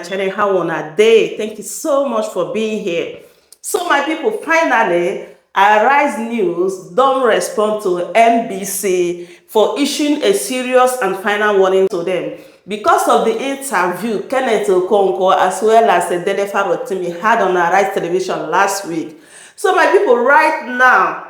Channel, how on a day. Thank you so much for being here. So my people, finally, Arise News don't respond to NBC for issuing a serious and final warning to them because of the interview Kenneth Okonkwo as well as Dedefa Rotimi had on Arise Television last week. So my people, right now,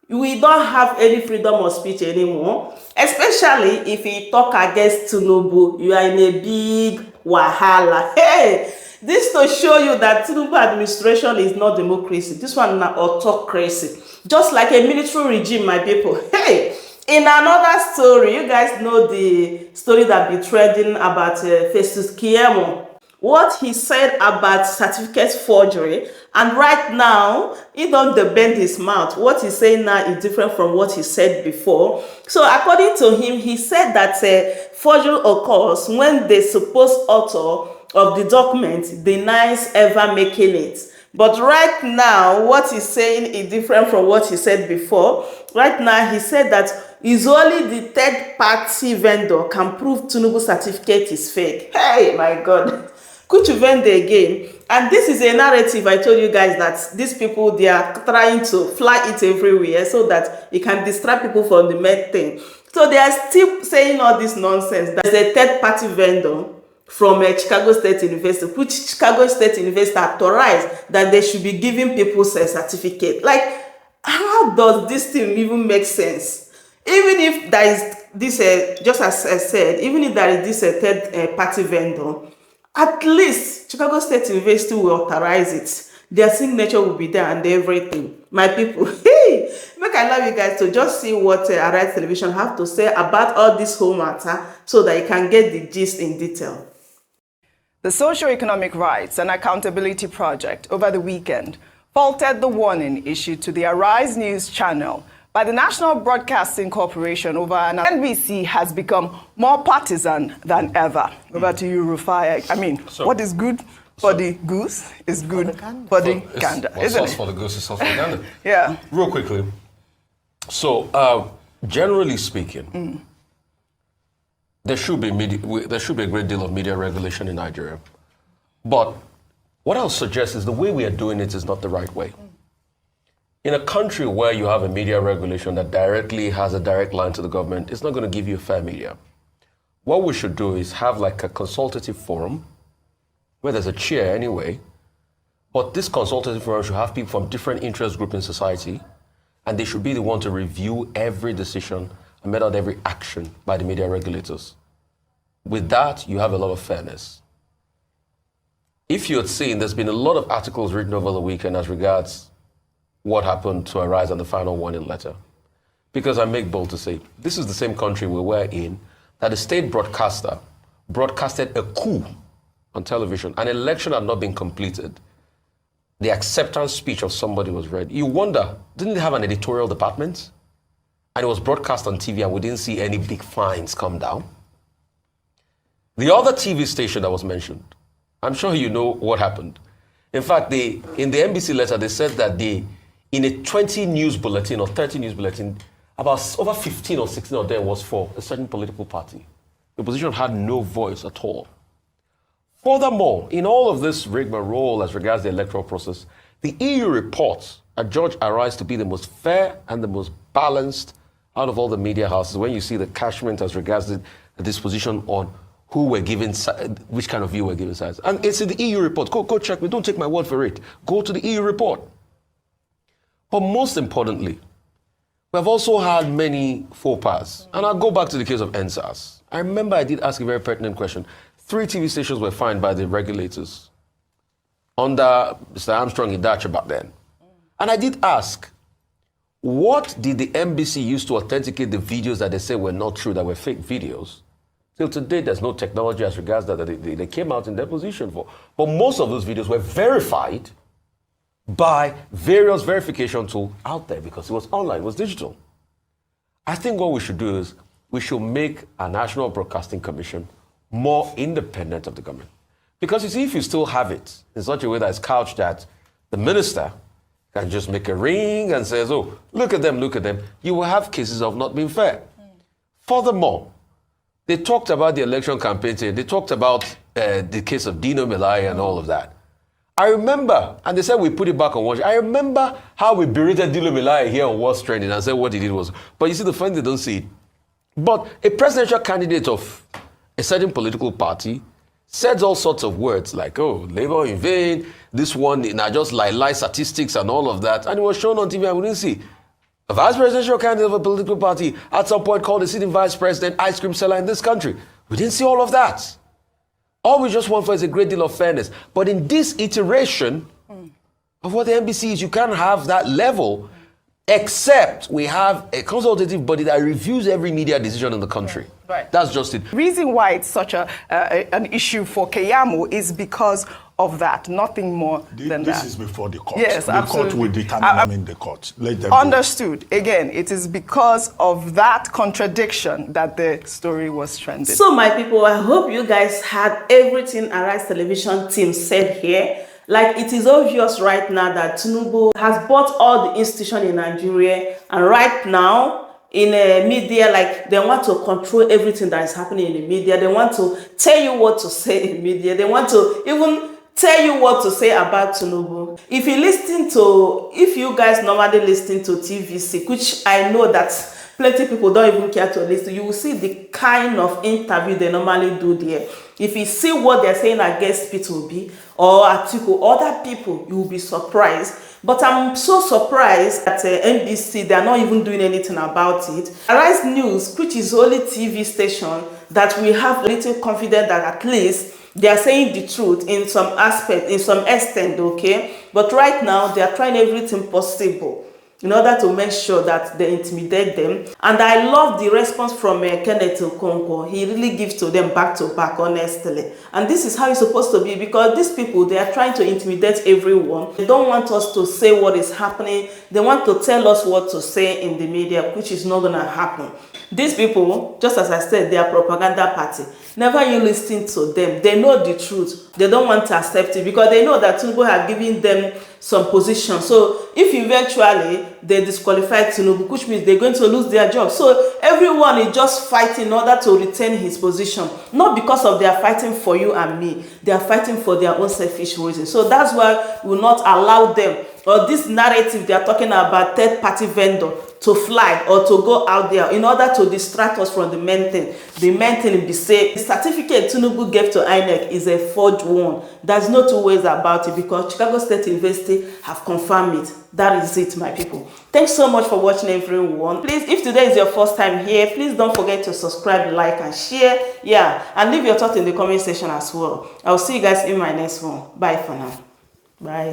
we don't have any freedom of speech anymore, especially if you talk against Tinubu. You are in a big wahala. Hey, this to show you that Tinubu administration is not democracy. This one is autocracy, just like a military regime, my people. Hey, in another story, you guys know the story that be trending about FESTUS Keyamo. What he said about certificate forgery, and right now he don't bend his mouth. What he's saying now is different from what he said before. So according to him, he said that forgery occurs when the supposed author of the document denies ever making it. But right now, what he's saying is different from what he said before. Right now, he said that it's only the third-party vendor can prove Tinubu certificate is fake. Hey, my God. Could you vend again? And this is a narrative I told you guys that these people, they are trying to fly it everywhere so that it can distract people from the main thing. So they are still saying all this nonsense. There's a third-party vendor from Chicago State University, which Chicago State University authorized that they should be giving people a certificate. Like, how does this thing even make sense? Even if there is this, just as I said, even if there is this third-party vendor, at least Chicago State University will authorize it. Their signature will be there and everything. My people, hey, make I love you guys to just see what Arise Television have to say about all this whole matter so that you can get the gist in detail. The Socio-Economic Rights and Accountability Project over the weekend faulted the warning issued to the Arise News channel by the National Broadcasting Corporation over an NBC has become more partisan than ever. Over to you, Rufai. I mean, what is good for the goose is good for the gander, isn't it? Sauce for the goose is sauce for the gander. Yeah. Real quickly. So, generally speaking, there should be a great deal of media regulation in Nigeria. But what I'll suggest is the way we are doing it is not the right way. In a country where you have a media regulation that directly has a direct line to the government, it's not going to give you fair media. What we should do is have like a consultative forum, where there's a chair anyway, but this consultative forum should have people from different interest groups in society, and they should be the one to review every decision and met out every action by the media regulators. With that, you have a lot of fairness. If you had seen, there's been a lot of articles written over the weekend as regards what happened to Arise and the final warning letter. Because I make bold to say, this is the same country we were in, that the state broadcaster broadcasted a coup on television. An election had not been completed. The acceptance speech of somebody was read. You wonder, didn't they have an editorial department? And it was broadcast on TV and we didn't see any big fines come down. The other TV station that was mentioned, I'm sure you know what happened. In fact, in the NBC letter, they said that in a 20 news bulletin or 30 news bulletin, about over 15 or 16 of them was for a certain political party. The opposition had no voice at all. Furthermore, in all of this rigmarole as regards the electoral process, the EU reports adjudge Arise to be the most fair and the most balanced out of all the media houses when you see the cashment as regards the disposition on who were given, which kind of view were given sides. And it's in the EU report. Go check me. Don't take my word for it. Go to the EU report. But most importantly, we have also had many faux pas. And I'll go back to the case of NSAS. I remember I did ask a very pertinent question. 3 TV stations were fined by the regulators under Mr. Armstrong Idacha back then. And I did ask, what did the NBC use to authenticate the videos that they say were not true, that were fake videos? Till today, there's no technology as regards that they came out in their position for. But most of those videos were verified by various verification tools out there because it was online, it was digital. I think what we should do is we should make a National Broadcasting Commission more independent of the government. Because you see, if you still have it in such a way that it's couched that the minister can just make a ring and says, oh, look at them, you will have cases of not being fair. Furthermore, They talked about the election campaign. They talked about the case of Dino Melai and all of that. I remember, and they said we put it back on watch. I remember how we berated Dino Melai here on What's Trending and said what he did was. But you see, the funny, they don't see it. But a presidential candidate of a certain political party said all sorts of words like, oh, labor in vain, this one, now just lie statistics and all of that. And it was shown on TV and we didn't see. A vice presidential candidate of a political party at some point called the sitting vice president ice cream seller in this country. We didn't see all of that. All we just want for is a great deal of fairness. But in this iteration of what the NBC is, you can't have that level except we have a consultative body that reviews every media decision in the country. Right. That's just it. The reason why it's such an issue for Keyamo is because of that, nothing more than that. This is before the court. Yes, the absolutely. court will determine in the court. Let them Understood. Again, it is because of that contradiction that the story was trending. So my people, I hope you guys had everything Arise Television team said here. Like, it is obvious right now that Tinubu has bought all the institutions in Nigeria, and right now in media, like, they want to control everything that is happening in the media. They want to tell you what to say in media. They want to even tell you what to say about Tinubu. If you guys normally listen to TVC, which I know that plenty of people don't even care to listen, you will see the kind of interview they normally do there. If you see what they're saying against P2B or Atiku, other people, you will be surprised. But I'm so surprised that NBC, they're not even doing anything about it. Arise News, which is the only TV station that we have little confidence that at least they are saying the truth in some aspect, in some extent, okay? But right now, they are trying everything possible in order to make sure that they intimidate them. And I love the response from Kenneth Okonkwo. He really gives to them back to back, honestly. And this is how it's supposed to be, because these people, they are trying to intimidate everyone. They don't want us to say what is happening. They want to tell us what to say in the media, which is not going to happen. These people, just as I said, they are propaganda party. Never you listen to them. They know the truth. They don't want to accept it because they know that Tinubu has given them some position. So if eventually they disqualify Tinubu, which means they're going to lose their job. So everyone is just fighting in order to retain his position. Not because of they are fighting for you and me. They are fighting for their own selfish reasons. So that's why we will not allow them, or this narrative they are talking about third-party vendor, to fly or to go out there in order to distract us from the main thing. The main thing be said, the certificate Tinubu gave to INEC is a forged one. There's no two ways about it because Chicago State University have confirmed it. That is it, my people. Thanks so much for watching, everyone. Please, if today is your first time here, please don't forget to subscribe, like, and share. Yeah, and leave your thoughts in the comment section as well. I'll see you guys in my next one. Bye for now. Bye.